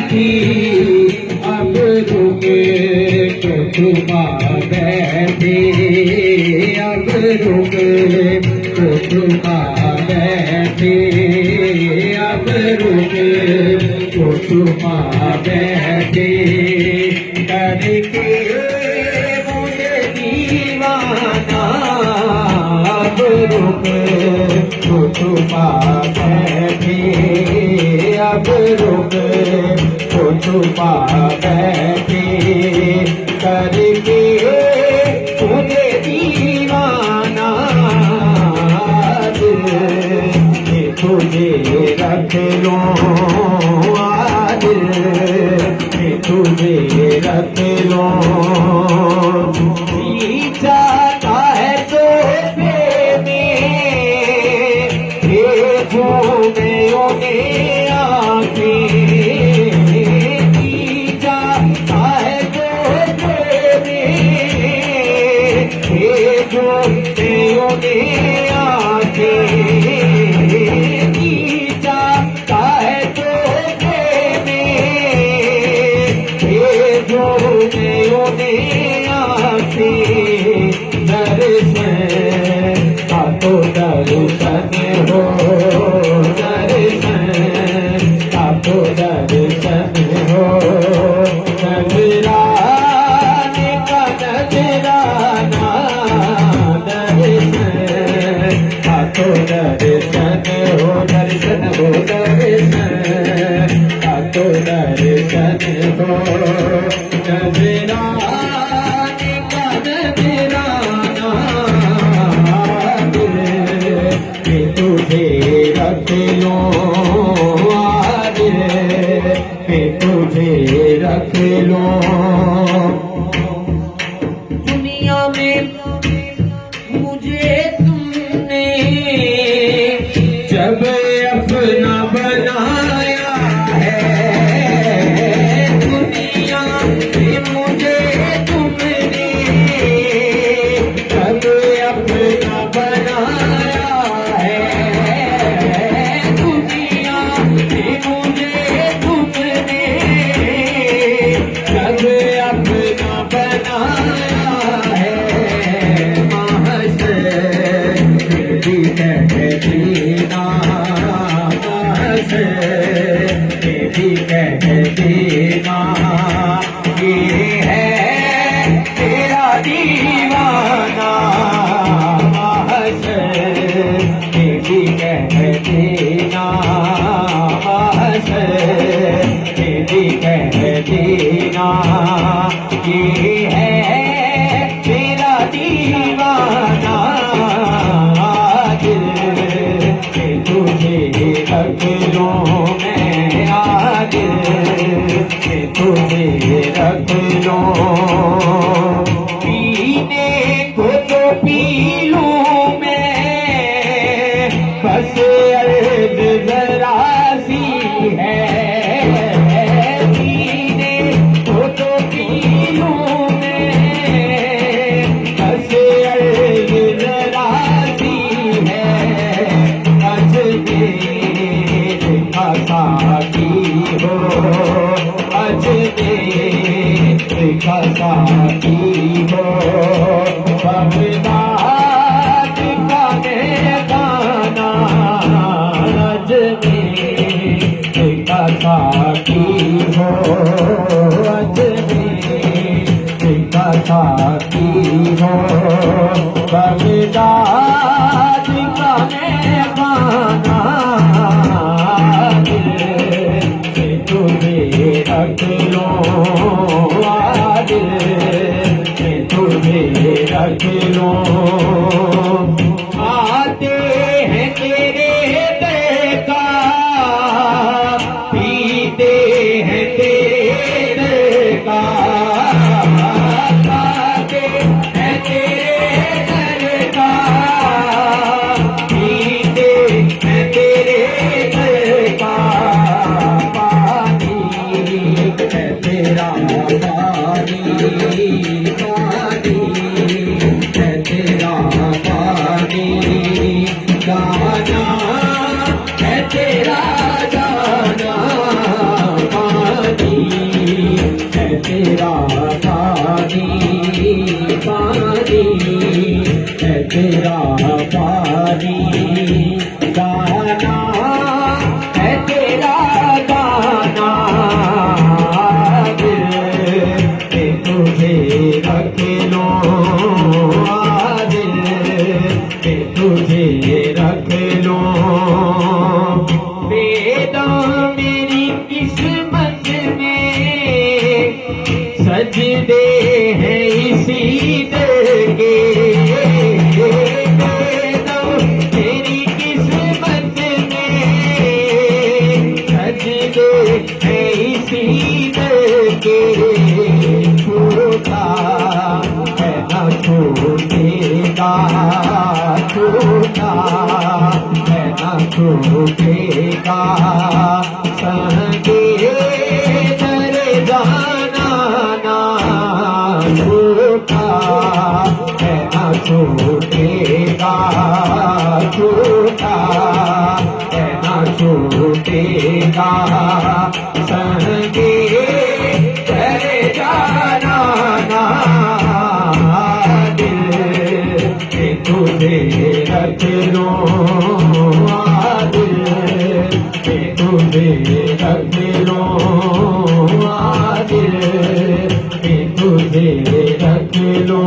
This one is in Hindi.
थी अब रुके तो छुपा बैठे, अब रुके तो छुपा बैठे, अब रुके तो छुपा बैठे। करके मुझे दीवाना अब रुके तो छुपा बैठे, अब रुके तो छुपा बैठे। करके मुझे दीवाना तुझे रख लो आज, तुझे रख लो। जाता है तो झूमे ओने आके, जाता है तो झूमे ओने आके, जाता है तो झूमे ओने आके। दर्शन तो दर्शन हो, दर्शन तो दर्शन हो। नजराने का नजराना, दर्शन तो दर्शन हो, दर्शन हो दर्शन तो दर्शन हो। नजराने का नजराना तुझे रख लो आज, तुझे रख लो। दुनिया में मुझे तुमने जब अपना बनाया है, दुनिया में मुझे तुमने जब अपना बनाया है, दुनिया में मुझे तुमने जब अपना बनाया है। महशर भी कहती ना, महशर भी कहती ना, ये है तेरा दीवाना। महशर भी कहती ना, महशर भी कहती ना, ये है तेरा दीवाना। तुझे रख लो मैं आज, तुझे रख लो। पीने को तो पी लूं मैं, बस अर्ज जरा सी है। पीने को तो पी लूं मैं, बस अर्ज जरा सी है। अजमेर का साथी हो, अजमेर का साथी हो। बगदाद का मैदाना, अजमेर का साथी हो, अजमेर का साथी हो। बगदाद का मैदाना तुझे रख लो आज, तुझे रख लो। आते हैं तेरे दर का, पीते हैं तेरे दर का, आते हैं तेरे दर का, पीते हैं तेरे दर का। पानी कहते तेरा पानी पानी है तेरा पानी गाना है तेरा गाना दिल में तुझे रख लो दिल में तुझे रख लो बेदा मेरी किस्मत में सजदे हैं इसी दर के बेदा मेरी किस्मत में सजदे हैं इसी दर के छूटा है न छूटेगा छूटा है न छूटेगा संगे दर जाना ना छूटा है न छूटेगा छूटा है न छूटेगा संगे दर जाना ना दिल में तुझे रख लो दिल में तुझे रख लो दिल में तुझे रख लो